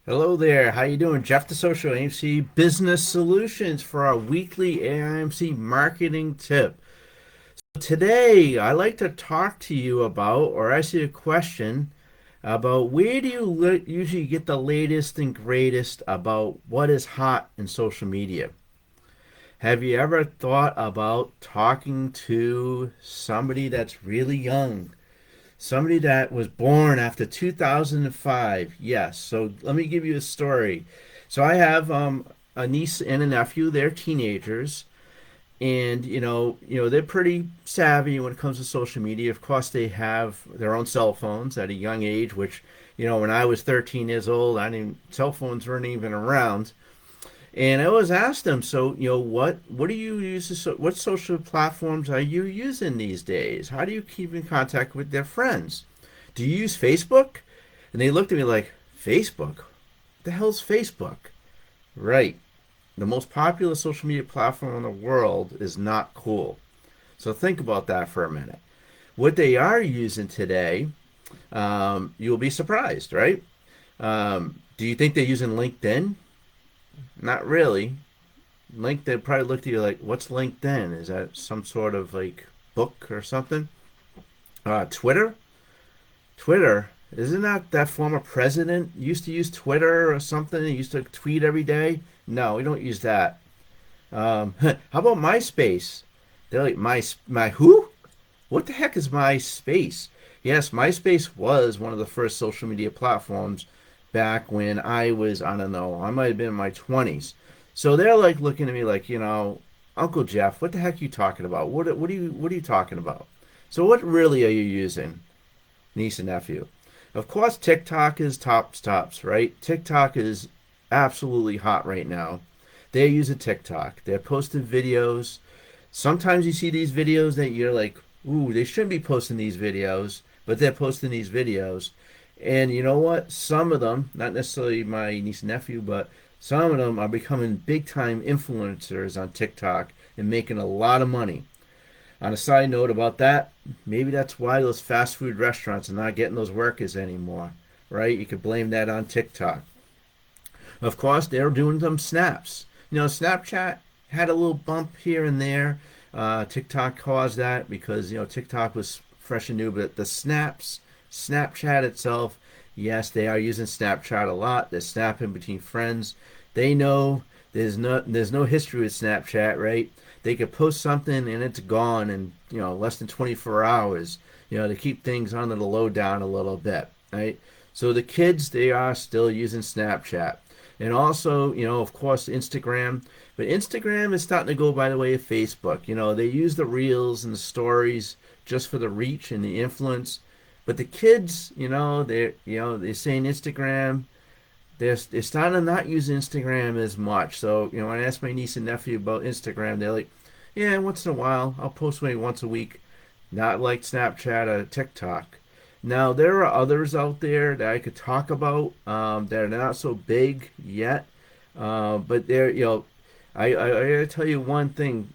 Hello there. How you doing? Jeff the Social AMC Business Solutions for our weekly AIMC marketing tip. Today, I like to talk to you about or ask you a question about where do you usually get the latest and greatest about what is hot in social media? Have you ever thought about talking to somebody that's really young? Somebody that was born after 2005. Yes. So let me give you a story. So I have a niece and a nephew. They're teenagers, and they're pretty savvy when it comes to social media. Of course, they have their own cell phones at a young age. Which when I was 13 years old, I didn't cell phones weren't even around. And I always ask them, so what do you use? What social platforms are you using these days? How do you keep in contact with their friends? Do you use Facebook? And they looked at me like, Facebook? What the hell's Facebook? Right. The most popular social media platform in the world is not cool. So think about that for a minute. What they are using today, you'll be surprised, right? Do you think they're using LinkedIn? Not really. LinkedIn probably looked at you like, what's LinkedIn? Is that some sort of like book or something? Twitter? Twitter? Isn't that former president used to use Twitter or something? He used to tweet every day? No, we don't use that. How about MySpace? They're like, my who? What the heck is MySpace? Yes, MySpace was one of the first social media platforms back when I was, I don't know, I might have been in my 20s. So they're like looking at me like, Uncle Jeff, what the heck are you talking about? What are you talking about? So what really are you using, niece and nephew? Of course, TikTok is tops, right? TikTok is absolutely hot right now. They're using TikTok. They're posting videos. Sometimes you see these videos that you're like, ooh, they shouldn't be posting these videos, but they're posting these videos. And you know what? Some of them, not necessarily my niece and nephew, but some of them are becoming big time influencers on TikTok and making a lot of money. On a side note about that, maybe that's why those fast food restaurants are not getting those workers anymore, right? You could blame that on TikTok. Of course, they're doing some snaps. Snapchat had a little bump here and there. TikTok caused that because TikTok was fresh and new, but the snaps, Snapchat itself, yes, they are using Snapchat a lot. They're snapping between friends. They know there's no history with Snapchat, right? They could post something and it's gone in less than 24 hours. To keep things under the lowdown a little bit, right? So the kids, they are still using Snapchat. And also, of course, Instagram. But Instagram is starting to go by the way of Facebook. They use the reels and the stories just for the reach and the influence. But the kids, they're saying Instagram. They're starting to not use Instagram as much. So, when I ask my niece and nephew about Instagram, they're like, yeah, once in a while. I'll post maybe once a week. Not like Snapchat or TikTok. Now, there are others out there that I could talk about that are not so big yet. But they're, I gotta tell you one thing.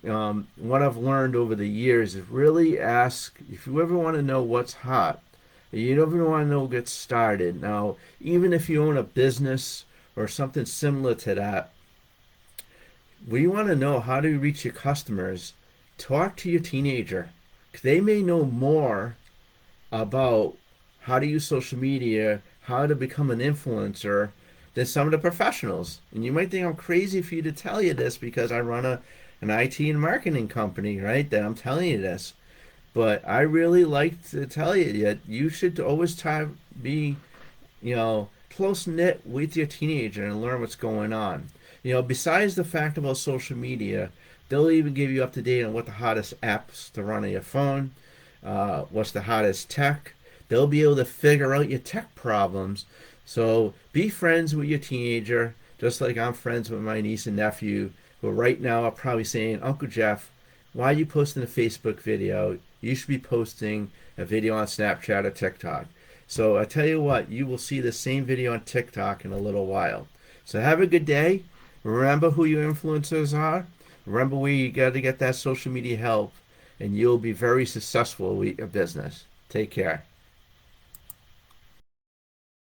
What I've learned over the years is really ask if you ever want to know what's hot. You don't even want to know what gets started. Now, even if you own a business or something similar to that, we want to know how to reach your customers. Talk to your teenager. 'Cause they may know more about how to use social media, how to become an influencer than some of the professionals. And you might think I'm crazy for you to tell you this because I run an IT and marketing company, right? That I'm telling you this. But I really like to tell you that you should always try to be, close knit with your teenager and learn what's going on. Besides the fact about social media, they'll even give you up to date on what the hottest apps to run on your phone, what's the hottest tech. They'll be able to figure out your tech problems. So be friends with your teenager, just like I'm friends with my niece and nephew, who right now are probably saying, Uncle Jeff, why are you posting a Facebook video? You should be posting a video on Snapchat or TikTok. So I tell you what, you will see the same video on TikTok in a little while. So have a good day. Remember who your influencers are. Remember where you got to get that social media help, and you'll be very successful with your business. Take care.